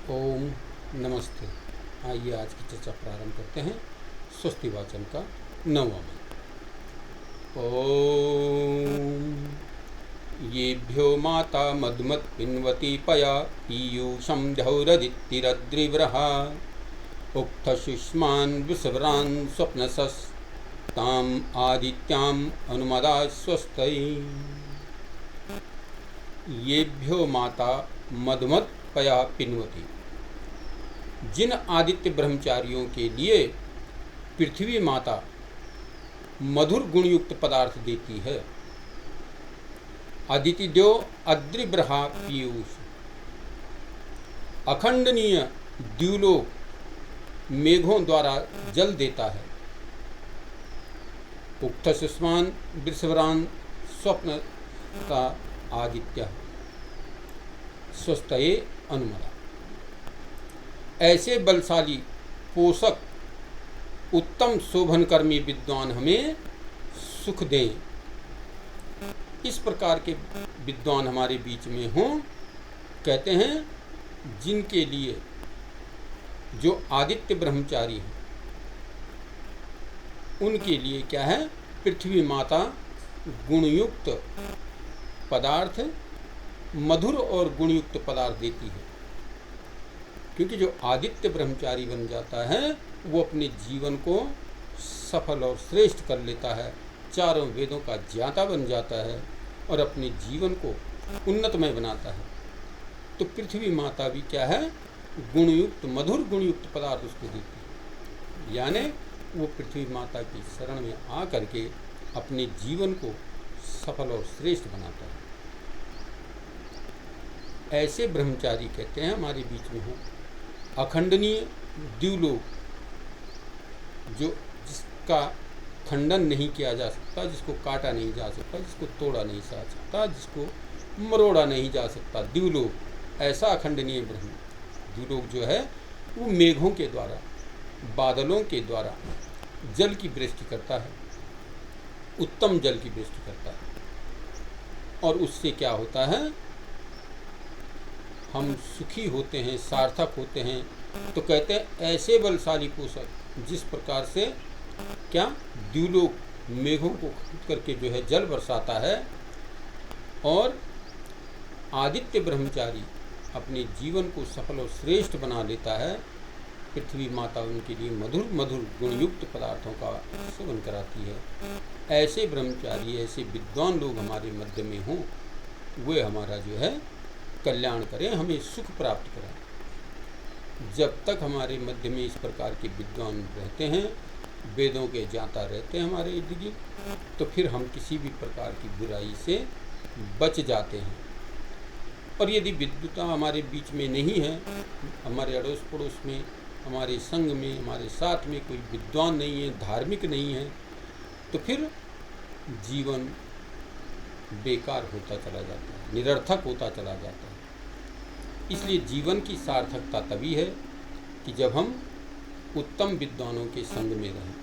ओम नमस्ते। आइए आज की चर्चा प्रारंभ करते हैं। स्वस्ति वाचन का 9वां मंत्र। ओम येभ्यो माता मधुमत् पिन्वती पया पीयूषं द्यौरदितिरद्रिव्रहा उक्थशुष्मान् विसवरान् स्वप्नसस्ताम् आदित्याम् अनुमदा स्वस्ति। येभ्यो माता मधुमत् पया पिन्वती, जिन आदित्य ब्रह्मचारियों के लिए पृथ्वी माता मधुर गुणयुक्त पदार्थ देती है। अदिति द्यो अद्रिब्रहा पीयूष, अखंडनीय द्युलोक मेघों द्वारा जल देता है। उक्त सुष्मान वृषवरान स्वप्न का आदित्य स्वस्तये अनुमदा। ऐसे बलशाली पोषक उत्तम शोभनकर्मी विद्वान हमें सुख दें। इस प्रकार के विद्वान हमारे बीच में हों, कहते हैं जिनके लिए जो आदित्य ब्रह्मचारी हैं उनके लिए क्या है, पृथ्वी माता गुणयुक्त पदार्थ, मधुर और गुणयुक्त पदार्थ देती है। क्योंकि जो आदित्य ब्रह्मचारी बन जाता है वो अपने जीवन को सफल और श्रेष्ठ कर लेता है, चारों वेदों का ज्ञाता बन जाता है और अपने जीवन को उन्नतमय बनाता है। तो पृथ्वी माता भी क्या है, गुणयुक्त मधुर गुणयुक्त पदार्थ उसको देती है। यानी वो पृथ्वी माता की शरण में आ करके अपने जीवन को सफल और श्रेष्ठ बनाता है। ऐसे ब्रह्मचारी कहते हैं हमारे बीच में हो। अखंडनीय द्युलोक, जो जिसका खंडन नहीं किया जा सकता, जिसको काटा नहीं जा सकता, जिसको तोड़ा नहीं जा सकता, जिसको मरोड़ा नहीं जा सकता, द्युलोक, ऐसा अखंडनीय ब्रह्म द्युलोक जो है वो मेघों के द्वारा, बादलों के द्वारा जल की वृष्टि करता है, उत्तम जल की वृष्टि करता है। और उससे क्या होता है, हम सुखी होते हैं, सार्थक होते हैं। तो कहते हैं ऐसे बलशाली पोषक जिस प्रकार से क्या द्युलोक मेघों को खींच करके जो है जल बरसाता है, और आदित्य ब्रह्मचारी अपने जीवन को सफल और श्रेष्ठ बना लेता है। पृथ्वी माता उनके लिए मधुर मधुर गुणयुक्त पदार्थों का सेवन कराती है। ऐसे ब्रह्मचारी, ऐसे विद्वान लोग हमारे मध्य में हों, वे हमारा जो है कल्याण करें, हमें सुख प्राप्त कराएं। जब तक हमारे मध्य में इस प्रकार के विद्वान रहते हैं, वेदों के ज्ञाता रहते हैं हमारे इर्द गिर्द, तो फिर हम किसी भी प्रकार की बुराई से बच जाते हैं। और यदि विद्वता हमारे बीच में नहीं है, हमारे अड़ोस पड़ोस में, हमारे संग में, हमारे साथ में कोई विद्वान नहीं है, धार्मिक नहीं है, तो फिर जीवन बेकार होता चला जाता है, निरर्थक होता चला जाता है। इसलिए जीवन की सार्थकता तभी है कि जब हम उत्तम विद्वानों के संग में रहें।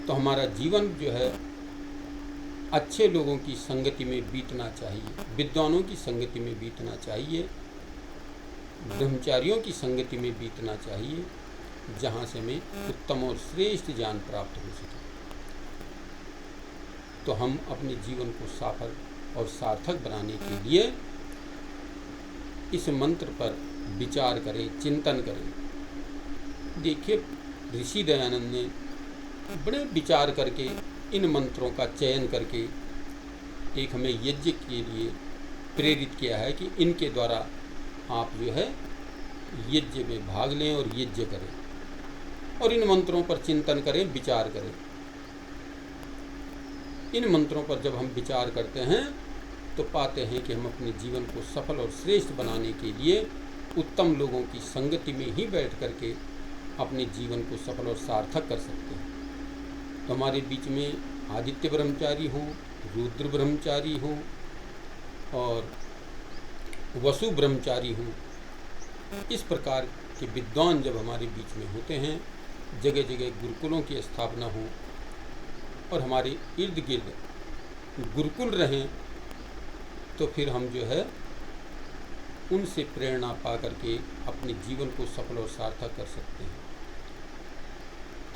तो हमारा जीवन जो है अच्छे लोगों की संगति में बीतना चाहिए, विद्वानों की संगति में बीतना चाहिए, ब्रह्मचारियों की संगति में बीतना चाहिए, जहाँ से हमें उत्तम और श्रेष्ठ ज्ञान प्राप्त हो सके। तो हम अपने जीवन को सफल और सार्थक बनाने के लिए इस मंत्र पर विचार करें, चिंतन करें। देखिए, ऋषि दयानंद ने बड़े विचार करके इन मंत्रों का चयन करके एक हमें यज्ञ के लिए प्रेरित किया है कि इनके द्वारा आप जो है यज्ञ में भाग लें और यज्ञ करें, और इन मंत्रों पर चिंतन करें, विचार करें। इन मंत्रों पर जब हम विचार करते हैं तो पाते हैं कि हम अपने जीवन को सफल और श्रेष्ठ बनाने के लिए उत्तम लोगों की संगति में ही बैठ करके अपने जीवन को सफल और सार्थक कर सकते हैं। तो हमारे बीच में आदित्य ब्रह्मचारी हो, रुद्र ब्रह्मचारी हो और वसु ब्रह्मचारी हो, इस प्रकार के विद्वान जब हमारे बीच में होते हैं, जगह जगह गुरुकुलों की स्थापना हो और हमारे इर्द गिर्द गुरुकुल रहें, तो फिर हम जो है उनसे प्रेरणा पा करके अपने जीवन को सफल और सार्थक कर सकते हैं।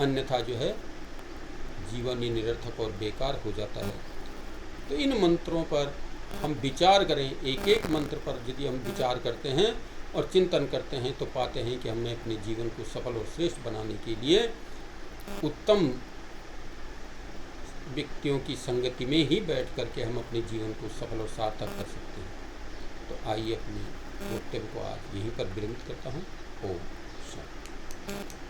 अन्यथा जो है जीवन ही निरर्थक और बेकार हो जाता है। तो इन मंत्रों पर हम विचार करें, एक एक मंत्र पर यदि हम विचार करते हैं और चिंतन करते हैं तो पाते हैं कि हमें अपने जीवन को सफल और श्रेष्ठ बनाने के लिए उत्तम व्यक्तियों की संगति में ही बैठ करके हम अपने जीवन को सफल और सार्थक कर सकते हैं। तो आइए अपने वक्तव्य को आज यहीं पर विरमित करता हूँ। ओम शांति।